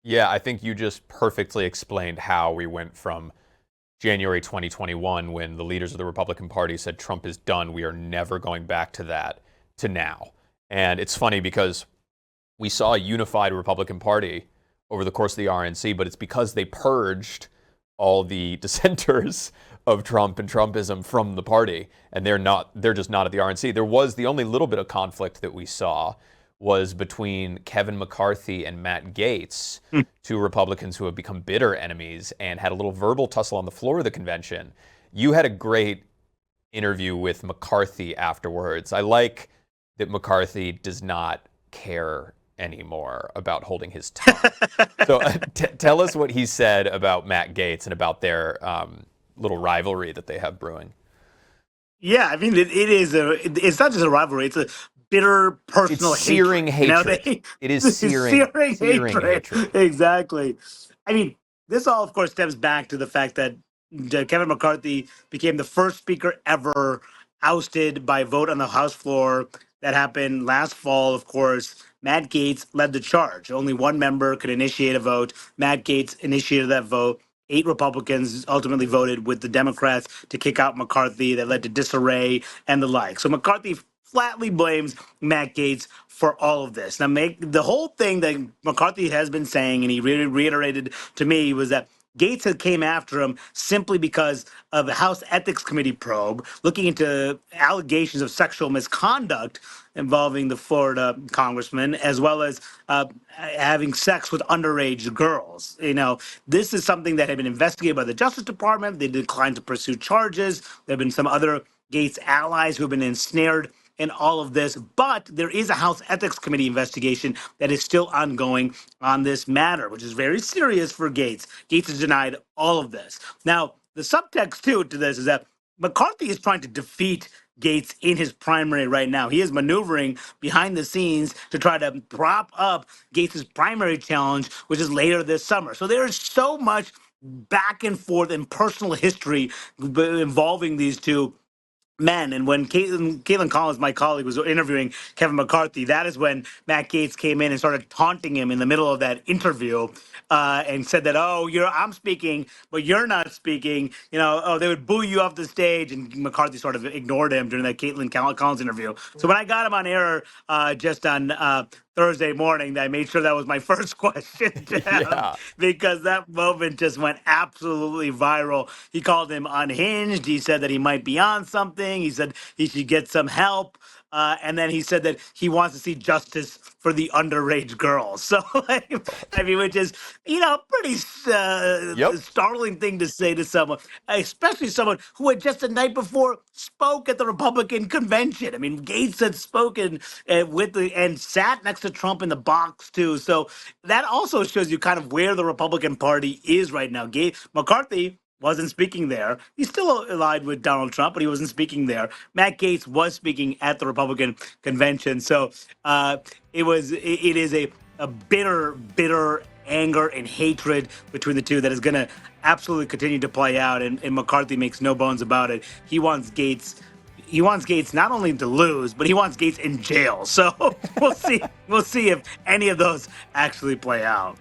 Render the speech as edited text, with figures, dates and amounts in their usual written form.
Yeah, I think you just perfectly explained how we went from January 2021, when the leaders of the Republican Party said Trump is done, we are never going back to that, to now. And it's funny because we saw a unified Republican Party over the course of the RNC, but it's because they purged all the dissenters of Trump and Trumpism from the party, and they're just not at the RNC. There was the only little bit of conflict that we saw was between Kevin McCarthy and Matt Gaetz, two Republicans who have become bitter enemies and had a little verbal tussle on the floor of the convention. You had a great interview with McCarthy afterwards. I like that McCarthy does not care anymore about holding his tongue. So tell us what he said about Matt Gaetz and about their little rivalry that they have brewing. Yeah, I mean, it's not just a rivalry; it's a bitter It's personal searing hatred. You know, hatred. It is searing, searing searing hatred. Exactly. I mean, this all, of course, stems back to the fact that Kevin McCarthy became the first speaker ever ousted by vote on the House floor. That happened last fall, of course. Matt Gaetz led the charge. Only one member could initiate a vote. Matt Gaetz initiated that vote. 8 Republicans ultimately voted with the Democrats to kick out McCarthy. That led to disarray and the like. So McCarthy flatly blames Matt Gaetz for all of this. Now, the whole thing that McCarthy has been saying, and he reiterated to me, was that Gaetz had came after him simply because of the House Ethics Committee probe looking into allegations of sexual misconduct involving the Florida congressman, as well as having sex with underage girls. You know, this is something that had been investigated by the Justice Department. They declined to pursue charges. There have been some other Gaetz allies who have been ensnared in all of this, but there is a House Ethics Committee investigation that is still ongoing on this matter, which is very serious for Gaetz. Gaetz has denied all of this. Now, the subtext too to this is that McCarthy is trying to defeat Gaetz in his primary right now. He is maneuvering behind the scenes to try to prop up Gaetz's primary challenge, which is later this summer. So there is so much back and forth in personal history involving these two men. And when Caitlin Collins, my colleague, was interviewing Kevin McCarthy, that is when Matt Gaetz came in and started taunting him in the middle of that interview and said that, oh, I'm speaking, but you're not speaking. You know, oh, they would boo you off the stage. And McCarthy sort of ignored him during that Caitlin Collins interview. So when I got him on air just on Thursday morning, I made sure that was my first question to him Yeah. because that moment just went absolutely viral. He called him unhinged. He said that he might be on something. He said he should get some help. And then he said that he wants to see justice for the underage girls. So, like, I mean, which is, pretty Yep. startling thing to say to someone, especially someone who had just the night before spoke at the Republican convention. I mean, Gaetz had spoken and sat next to Trump in the box too. So that also shows you kind of where the Republican Party is right now. McCarthy wasn't speaking there. He still allied with Donald Trump, but he wasn't speaking there. Matt Gaetz was speaking at the Republican convention. So it is a bitter anger and hatred between the two that is going to absolutely continue to play out. And McCarthy makes no bones about it. He wants Gaetz. He wants Gaetz not only to lose, but he wants Gaetz in jail. So we'll see. We'll see if any of those actually play out.